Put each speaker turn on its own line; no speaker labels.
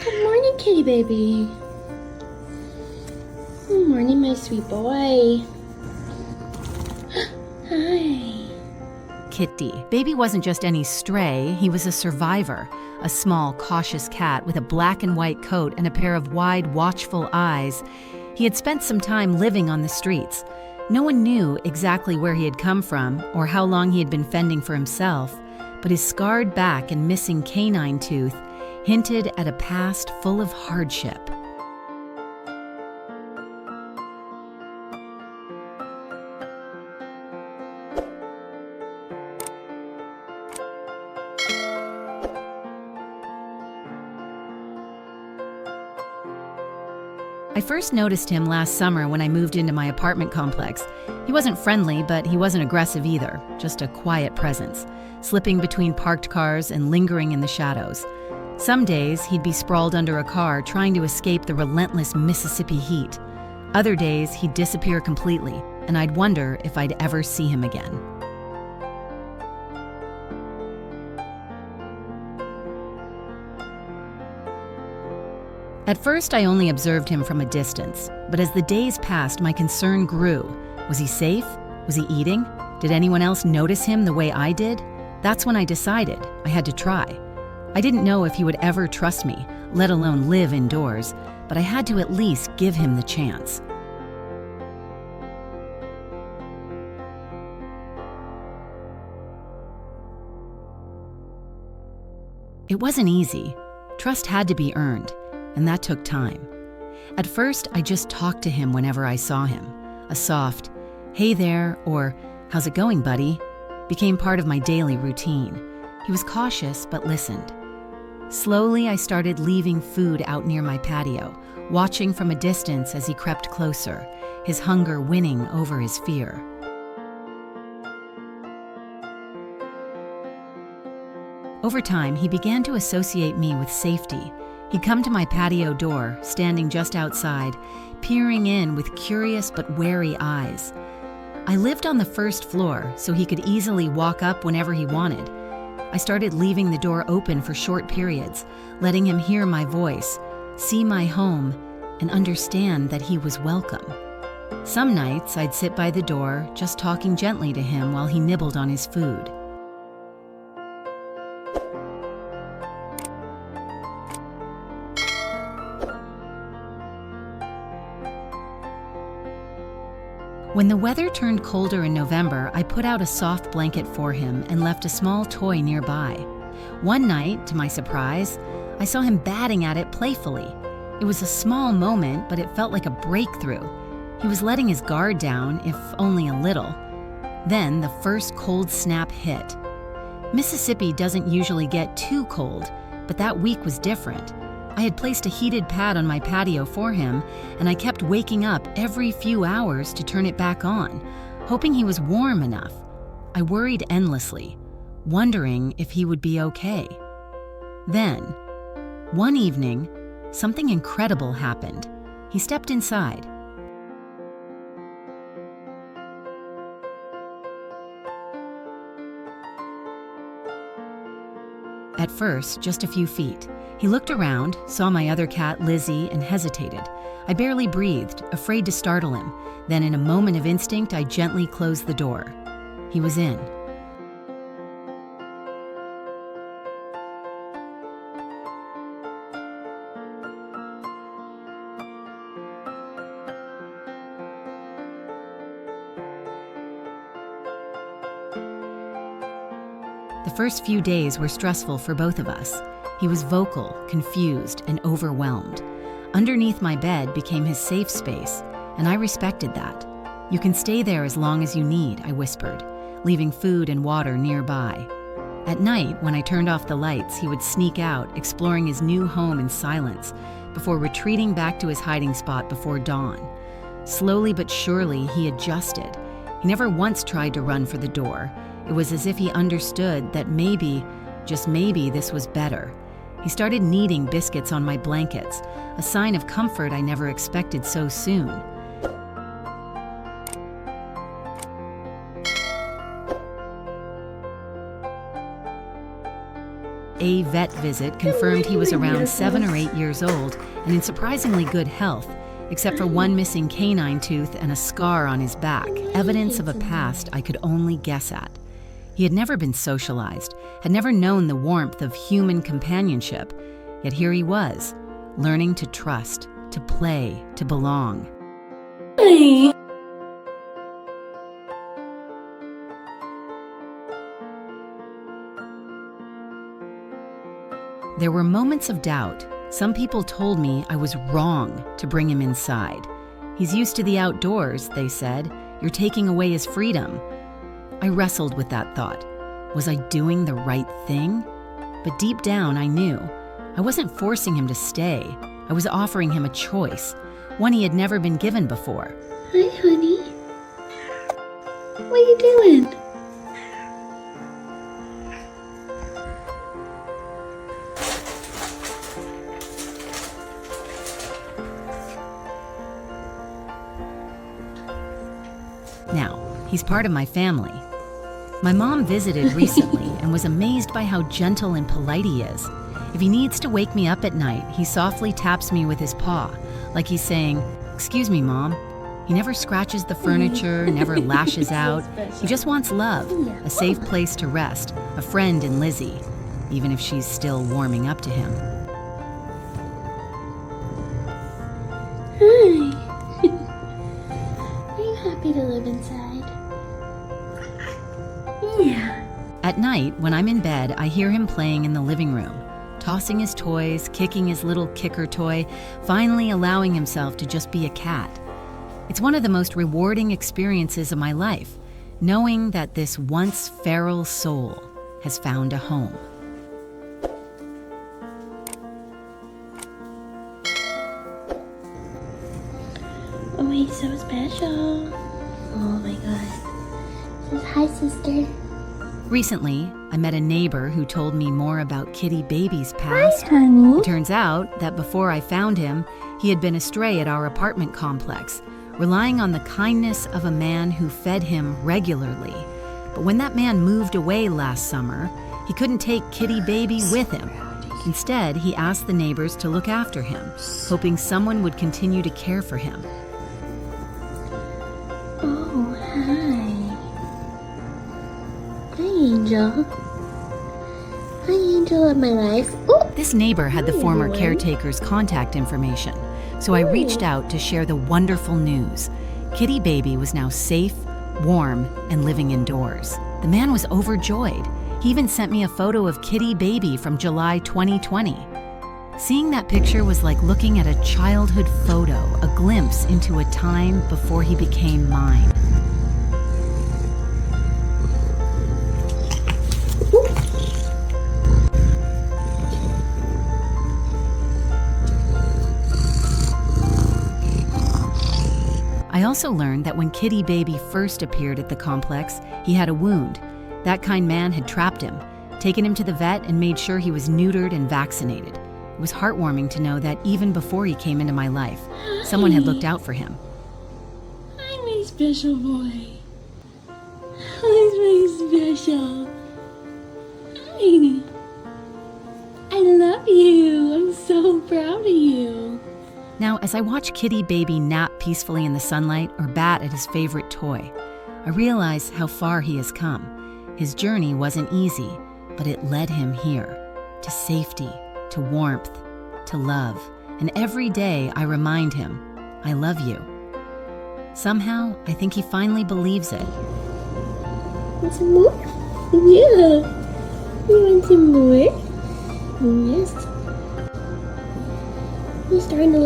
Good morning, kitty baby. Good morning, my sweet boy. Hi.
Kitty. Baby wasn't just any stray, he was a survivor. A small, cautious cat with a black and white coat and a pair of wide, watchful eyes. He had spent some time living on the streets. No one knew exactly where he had come from or how long he had been fending for himself, but his scarred back and missing canine tooth hinted at a past full of hardship. I first noticed him last summer when I moved into my apartment complex. He wasn't friendly, but he wasn't aggressive either, just a quiet presence, slipping between parked cars and lingering in the shadows. Some days, he'd be sprawled under a car trying to escape the relentless Mississippi heat. Other days, he'd disappear completely, and I'd wonder if I'd ever see him again. At first, I only observed him from a distance, but as the days passed, my concern grew. Was he safe? Was he eating? Did anyone else notice him the way I did? That's when I decided I had to try. I didn't know if he would ever trust me, let alone live indoors, but I had to at least give him the chance. It wasn't easy. Trust had to be earned, and that took time. At first, I just talked to him whenever I saw him. A soft, "Hey there," or "How's it going, buddy?" became part of my daily routine. He was cautious, but listened. Slowly, I started leaving food out near my patio, watching from a distance as he crept closer, his hunger winning over his fear. Over time, he began to associate me with safety. He'd come to my patio door, standing just outside, peering in with curious but wary eyes. I lived on the first floor, so he could easily walk up whenever he wanted. I started leaving the door open for short periods, letting him hear my voice, see my home, and understand that he was welcome. Some nights, I'd sit by the door, just talking gently to him while he nibbled on his food. When the weather turned colder in November, I put out a soft blanket for him and left a small toy nearby. One night, to my surprise, I saw him batting at it playfully. It was a small moment, but it felt like a breakthrough. He was letting his guard down, if only a little. Then the first cold snap hit. Mississippi doesn't usually get too cold, but that week was different. I had placed a heated pad on my patio for him, and I kept waking up every few hours to turn it back on, hoping he was warm enough. I worried endlessly, wondering if he would be okay. Then, one evening, something incredible happened. He stepped inside. At first, just a few feet. He looked around, saw my other cat, Lizzie, and hesitated. I barely breathed, afraid to startle him. Then, in a moment of instinct, I gently closed the door. He was in. The first few days were stressful for both of us. He was vocal, confused, and overwhelmed. Underneath my bed became his safe space, and I respected that. "You can stay there as long as you need," I whispered, leaving food and water nearby. At night, when I turned off the lights, he would sneak out, exploring his new home in silence, before retreating back to his hiding spot before dawn. Slowly but surely, he adjusted. He never once tried to run for the door. It was as if he understood that maybe, just maybe, this was better. He started kneading biscuits on my blankets, a sign of comfort I never expected so soon. a vet visit confirmed he was around 7 or 8 years old and in surprisingly good health, except for one missing canine tooth and a scar on his back, evidence of a past I could only guess at. He had never been socialized, had never known the warmth of human companionship, yet here he was, learning to trust, to play, to belong.
Hi.
There were moments of doubt. Some people told me I was wrong to bring him inside. He's used to the outdoors, they said. You're taking away his freedom. I wrestled with that thought. Was I doing the right thing? But deep down, I knew. I wasn't forcing him to stay. I was offering him a choice, one he had never been given before.
Hi, honey. What are you doing?
Now, he's part of my family. My mom visited recently and was amazed by how gentle and polite he is. If he needs to wake me up at night, he softly taps me with his paw, like he's saying, "Excuse me, Mom." He never scratches the furniture, never lashes out. He just wants love, a safe place to rest, a friend in Lizzie, even if she's still warming up to him.
Hi. Are you happy to live inside? Yeah.
At night, when I'm in bed, I hear him playing in the living room, tossing his toys, kicking his little kicker toy, finally allowing himself to just be a cat. It's one of the most rewarding experiences of my life, knowing that this once feral soul has found a home.
Oh, he's so special. Oh my god. Says hi, sister.
Recently, I met a neighbor who told me more about Kitty Baby's past.
Hi, honey.
It turns out that before I found him, he had been astray at our apartment complex, relying on the kindness of a man who fed him regularly. But when that man moved away last summer, he couldn't take Kitty Baby with him. Instead, he asked the neighbors to look after him, hoping someone would continue to care for him.
Oh, hi. Hi, Angel. Hi, Angel of my life. Oh,
This neighbor had the
Hi,
former
everyone.
caretaker's contact information, so I reached out to share the wonderful news. Kitty Baby was now safe, warm, and living indoors. The man was overjoyed. He even sent me a photo of Kitty Baby from July 2020. Seeing that picture was like looking at a childhood photo, a glimpse into a time before he became mine. I also learned that when Kitty Baby first appeared at the complex, he had a wound. That kind man had trapped him, taken him to the vet, and made sure he was neutered and vaccinated. It was heartwarming to know that even before he came into my life, someone had looked out for him.
hi, my special boy. Hi, my special. Hi. I love you. I'm so proud of you.
Now, as I watch Kitty Baby nap peacefully in the sunlight or bat at his favorite toy, I realize how far he has come. His journey wasn't easy, but it led him here, to safety, to warmth, to love. And every day I remind him, I love you. Somehow, I think he finally believes it.
Want some more? Yeah. You want some more? Yes. He's starting to look